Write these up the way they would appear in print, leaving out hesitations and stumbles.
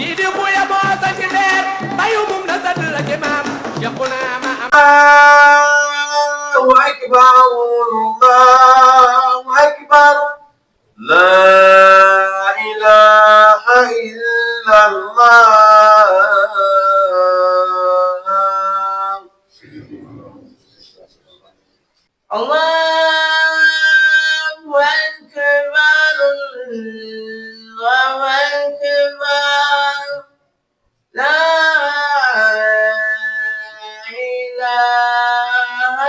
سيدي خويا موسى كبير طيوم منزل الجمام يقنا ما الله أكبر الله أكبر لا إله إلا الله الله أكبر الله أكبر لا إله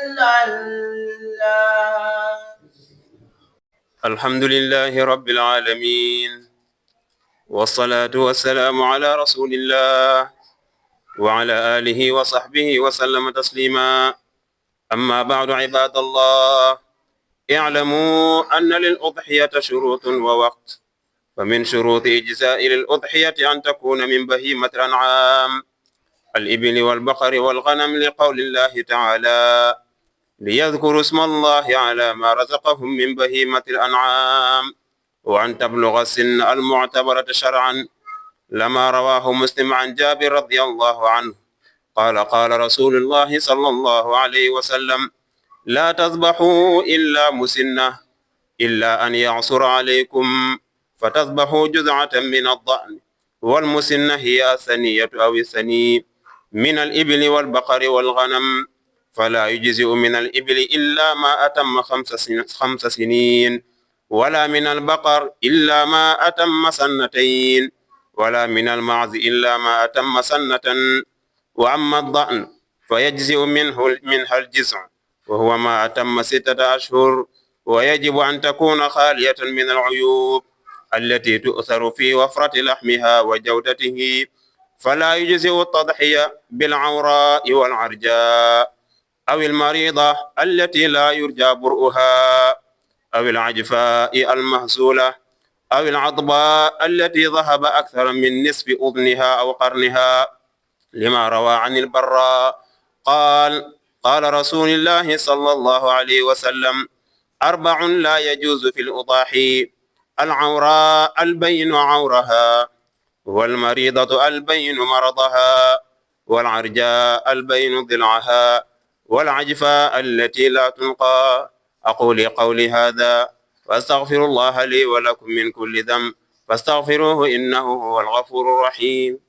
إلا الله. الحمد لله رب العالمين، والصلاة والسلام على رسول الله وعلى آله وصحبه وسلم تسليما. أما بعد عباد الله، اعلموا أن للأضحية شروط ووقت، فمن شروط إجزاء للأضحية أن تكون من بهيمة الأنعام الإبل والبقر والغنم، لقول الله تعالى: ليذكروا اسم الله على ما رزقهم من بهيمة الأنعام، وأن تبلغ السن المعتبرة شرعا، لما رواه مسلم عن جابر رضي الله عنه قال: قال رسول الله صلى الله عليه وسلم: لا تذبحوا إلا مسنة، إلا أن يعصر عليكم فتذبحوا جذعة من الضأن، والمسنة هي الثنية أو الثني من الإبل والبقر والغنم، فلا يجزئ من الإبل إلا ما أتم 5 سنين، ولا من البقر إلا ما أتم 2 سنين، ولا من المعز إلا ما أتم 1 سنة. وأما الضأن فيجزئ منها الجزع، وهو ما أتم 6 أشهر، ويجب أن تكون خالية من العيوب التي تؤثر في وفرة لحمها وجودته، فلا يجزئ التضحية بالعوراء والعرجاء، أو المريضة التي لا يرجى برؤها، أو العجفاء المهزولة، أو العضباء التي ذهب أكثر من نصف أذنها أو قرنها، لما روى عن البراء قال: قال رسول الله صلى الله عليه وسلم: 4 لا يجوز في الأضاحي: العوراء البين عورها، والمريضة البين مرضها، والعرجاء البين ضلعها، والعجفاء التي لا تنقى. أقول قولي هذا وأستغفر الله لي ولكم من كل ذنب، فاستغفروه إنه هو الغفور الرحيم.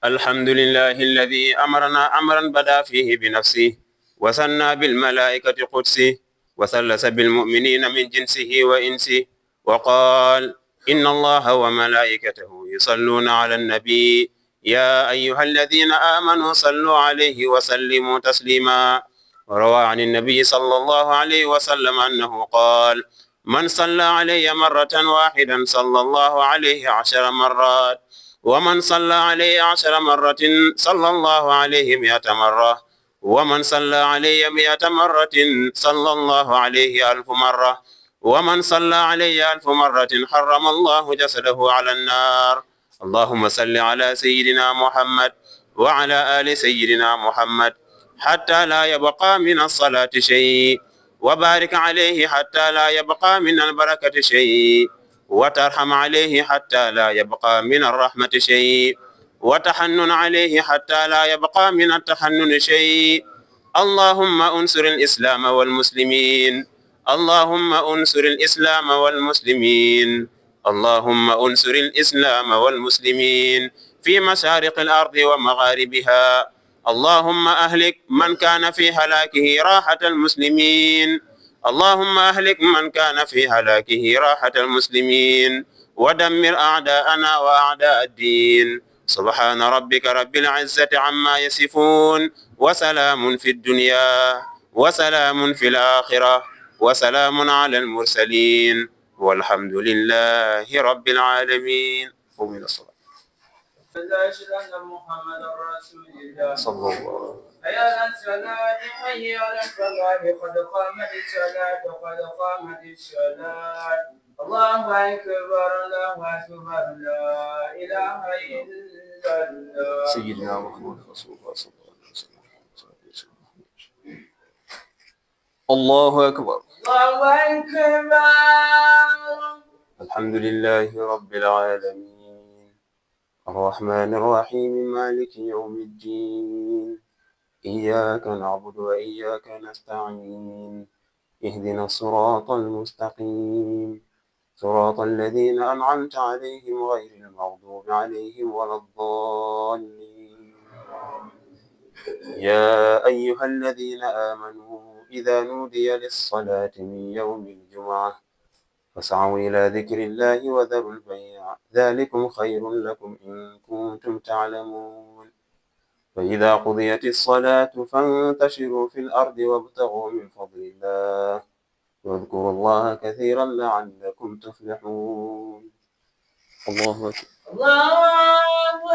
الحمد لله الذي أمرنا أمرا بدأ فيه بنفسه، وثنى بالملائكة قدسه، وثلث بالمؤمنين من جنسه وإنسه، وقال: إن الله وملائكته يصلون على النبي، يا أيها الذين آمنوا صلوا عليه وسلموا تسليما. وروى عن النبي صلى الله عليه وسلم أنه قال: من صلى علي مرة واحدة صلى الله عليه 10 مرات، ومن صلى عليه 10 مرات صلى الله عليه 100 مرة، ومن صلى علي 100 مرة صلى الله عليه 1000 مرة، ومن صلى علي 1000 مرة حرم الله جسده على النار. اللهم صل على سيدنا محمد وعلى آل سيدنا محمد حتى لا يبقى من الصلاة شيء، وبارك عليه حتى لا يبقى من البركة شيء، وترحم عليه حتى لا يبقى من الرحمة شيء، وتحنن عليه حتى لا يبقى من التحنن شيء. اللهم انصر الإسلام والمسلمين، اللهم انصر الإسلام والمسلمين، اللهم انصر الإسلام والمسلمين في مشارق الأرض ومغاربها. اللهم أهلك من كان في هلاكه راحة المسلمين، اللهم أهلك من كان في هلاكه راحة المسلمين، ودمر أعداءنا وأعداء الدين. سبحان ربك رب العزة عما يصفون، وسلام في الدنيا وسلام في الآخرة وسلام على المرسلين، والحمد لله رب العالمين. قوموا إلى الصلاة. محمد رسول الله صلى الله عليه وسلم. حي على الصلاة حي على الفلاح قد قامت الصلاة قد قامت الصلاة. الله أكبر الله أكبر لا إله إلا صلى سيدنا محمد رسول الله صلى الله عليه وسلم. الله أكبر. الله أكبر. الحمد لله رب العالمين الرحمن الرحيم مالك يوم الدين إياك نعبد وإياك نستعين اهدنا الصراط المستقيم صراط الذين أنعمت عليهم غير المغضوب عليهم ولا الضالين. يا أيها الذين آمنوا إذا نودي للصلاة من يوم الجمعة فاسعوا إلى ذكر الله وذروا البيع ذلكم خير لكم إن كنتم تعلمون. فإذا قضيت الصلاة فانتشروا في الأرض وابتغوا من فضل الله واذكروا الله كثيرا لعلكم تفلحون. الله أكبر. الله أكبر.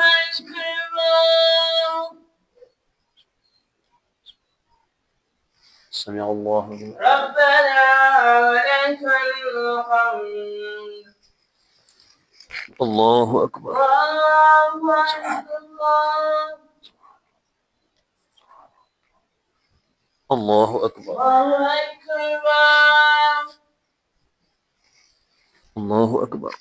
سمع الله لمن ربنا ولك الحمد. الله أكبر. الله أكبر. الله أكبر. الله الله أكبر. أكبر.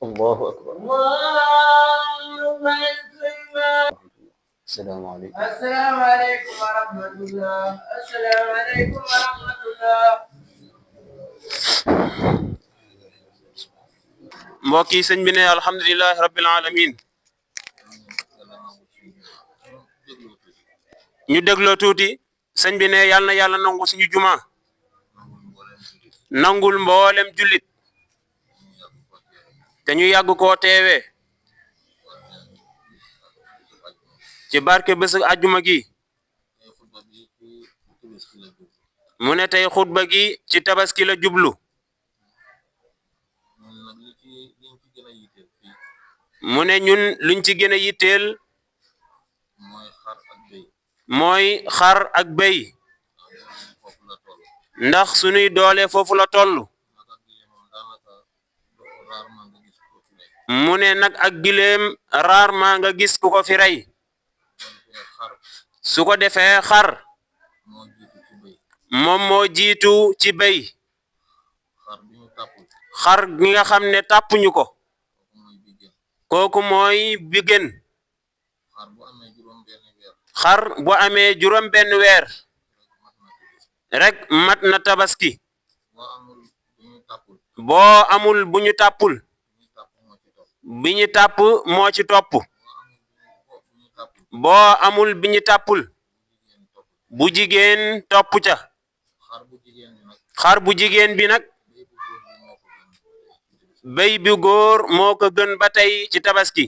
الله الله أكبر. أكبر. الله أكبر. السلام عليكم. السلام عليكم ورحمة الله. السلام عليكم ورحمة الله. mbokk yi sëñ bi ne alhamdulillahi rabbil alamin ñu dégloo tuuti sëñ bi ne yàlla na yàlla nangu suñu juma nangul mboolem jullit te ñu yàgg koo teewe ci barke bés àjjuma gi mu ne tey xutba gi ci tabaski la jublu mu ne ñun luñ ci gën a yitteel mooy xar ak béy ndax suñuy doole foofu la toll mu ne nag ak gileem rarement nga gis ku ko fi rey su ko defee xar moom moo jiitu ci béy xar gi nga xam ne tàppuñu ko kooku mooy bi gën xar bu amee juróom benn weer rek mat na tabaski boo amul bu ñu tàppul bi ñu tàpp moo ci topp boo amul bi ñu tàppul bu jigéen topp ca xar bu jigéen bi nag béy bi góor moo ko gën ba tey ci tabaski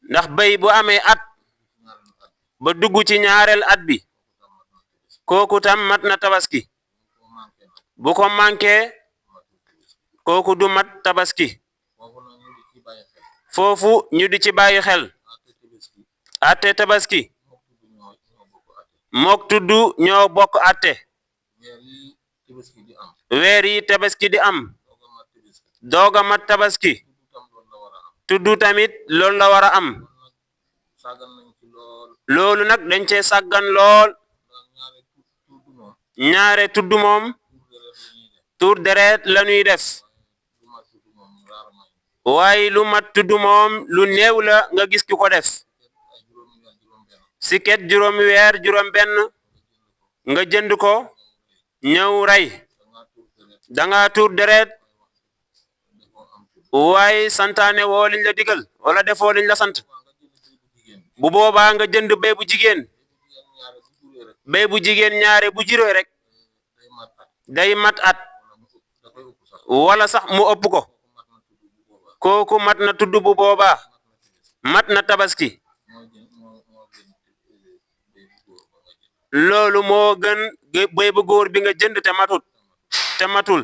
ndax béy bu amee at ba dugg ci ñaareel at bi kooku tam mat na tabaski bu ko manqué kooku du mat tabaski foofu ñu di ci bàyyi xel atte tabaski mook tudd ñoo bokk atte weer yi tabaski di am dooga mat tabaski tuddu tamit loolu la war a am loolu nag dañ cee sàggan lool ñaare tudd moom tuur deret la ñuy def waaye lu mat tudd moom lu néew la nga gis ki ko def siket juróomi weer juróom benn nga jënd ko ñëw rey danga tuur deret waaye santaane woo liñ la digal wala defoo liñ la sant bu boobaa nga jënd béy bu jigéen béy bu jigéen ñaare bu jiroo rek day mat at wala sax mu ëpp ko kooku mat na tudd bu boobaa mat na tabaski loolu moo gën béy bu góor bi nga jënd te matul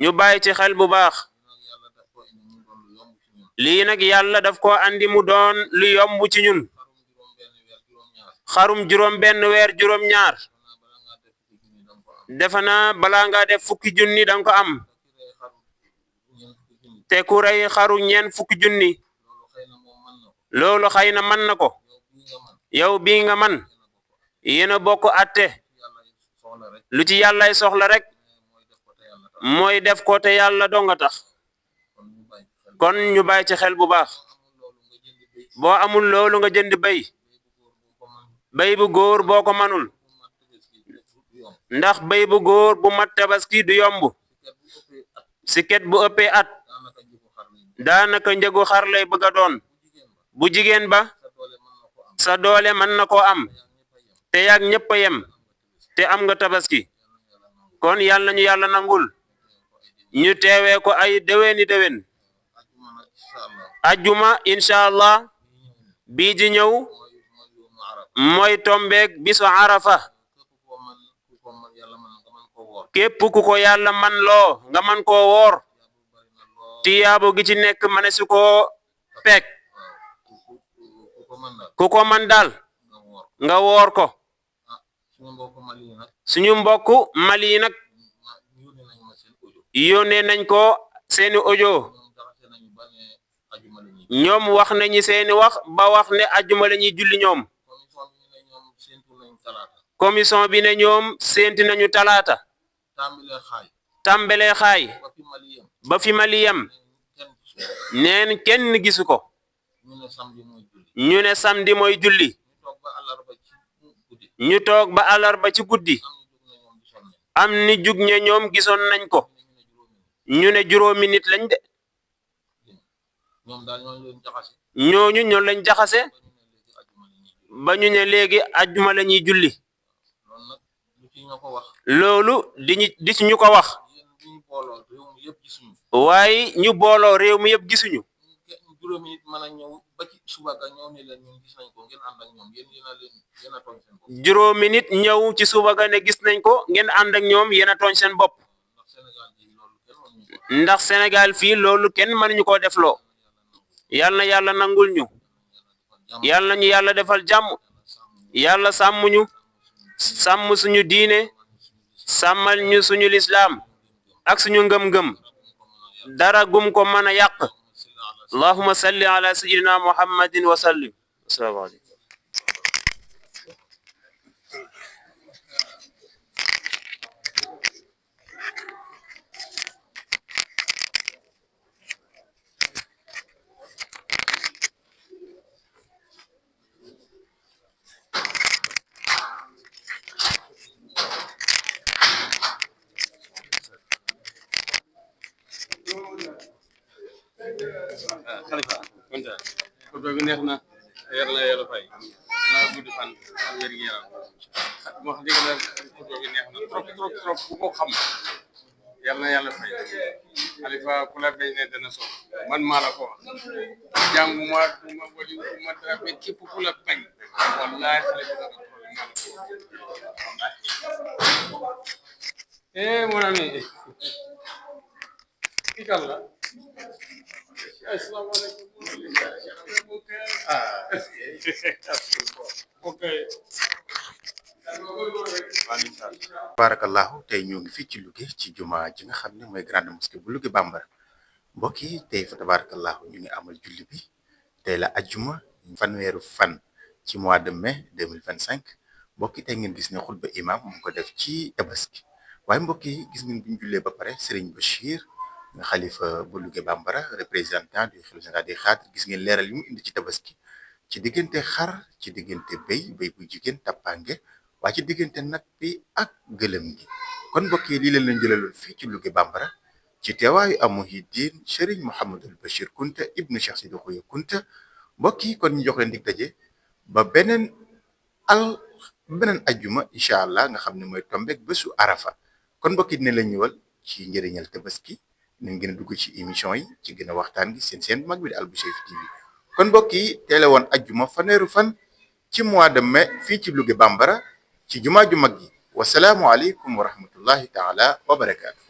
ñu bàyyi ci xel bu baax lii nag yàlla daf ko andi mu doon lu yomb ci ñun xarum juróom benn weer juróom ñaar defe naa balaa ngaa def fukki junni danga ko am te ku rey xaru ñeen fukki junni loolu xëy na mën na ko yow bii nga man yéen a bokk atte lu ci yàllay soxla rek mooy def ko te yàlla doo nga tax kon ñu bàyyi ci xel bu baax boo amul loolu nga jënd béy bu góor boo ko manul ndax béy bu góor bu mat tabaski du yomb siket bu ëppee at daanaka njëgu xar lay bëgg a doon bu jigéen ba sa doole mën na koo am te yaag ñëpp a yem te am nga tabaski kon yàlla ñu yàlla nangul ñu teewee ko ay déwéni déwén ajjuma incha allah bii di ñëw mooy tombeeg bisu arafa képp ku ko yàlla man loo nga man koo woor tiyaabo gi ci nekk mane su ko peeg ku ko man daal nga woor ko suñu mbokk Mali yi nag yónnee nañ ko seeni audio ñoom wax nañu seeni wax ba wax ne ajjuma la ñuy julli ñoom commission bi ne ñoom séenti nañu talaata tàmbalee xaay ba fi Mali yem neen kenn gisu ko ñu ne samedi mooy julli ñu toog ba àllarba ci guddi am ni jug ñe ñoom gisoon nañ ko ñu ne juróomi nit lañ de ñooñu ñoo lañ jaxase ba ñu ne léegi ajjuma la ñuy julli loolu di ci ñu ko wax waaye ñu booloo réew mi yëpp gisuñu juróomi nit ñëw ci suba ga ne gis nañ ko ngeen ànd ak ñoom yéen a tooñ seen bopp ndax Sénégal fii loolu kenn mënuñu koo defloo yal na yàlla nangul ñu yal na ñu yàlla defal jàmm yàlla sàmm ñu sàmm suñu diine sàmmal ñu suñu lislaam ak suñu ngëm-ngëm dara gum ko mën a yàq allahumma salli ala sayyidina muhammadin wa sallim assalaamu alaykum Khalifa kontaan photo bi neex na yar na yàlla fay naa gudd fan ak wér gi yaram wax dëgg la photo bi neex na trop bu ko xam yal na yàlla fay Khalifa ku la bañ ne dana so man maa la ko wax jànguma duma wali duma dara mais képp ku la bañ wallahi Khalifa dana ko maa la ko wax mon ami kii kan la barakallahu tey ñoo ngi fii ci Louga ci juma ji nga xam ne mooy grande mosquée bu Louga Bambara mbokk yi tey fa tabarakallahu ñu ngi amal julli bi tey la ajjuma fanweeru fan ci mois de mai 2025 mbokk yi tey ngeen gis ne xutba imam mu ko def ci tabaski waaye mbokk yi gis ngeen bu ñu jullee ba pare Serigne Bachir nga xalifa bu Louga Bambara représentant du khalife général des khadres gis ngeen leeral yi mu indi ci tabaski ci diggante xar ci diggante béy bu jigéen tappange waaye ci diggante nag bi ak gëlëm gi kon mbokk yi lii leen leen jëlaloon fii ci Louga Bambara ci teewaayu am Muhiddin Serigne Mouhamadul Bachir Kunta ibnu Cheikh Sidi Khouya Kunta mbokk yi kon ñu jox leen dig daje ba beneen ajjuma incha allah nga xam ne mooy tombeeg bésu arafa kon mbokk yi dina leen ñëwal ci njëriñal tabaski nañ gën a dugg ci émission yi ci gën a waxtaan gi seen mag bi di Alboucheyri TV kon mbokk yi teele woon ajjuma faneeru fan ci mois de mai fii ci Louga Bambara ci jumaa ju mag yi wasalaamu aleykum wa rahmatullahi taala wa barakaatu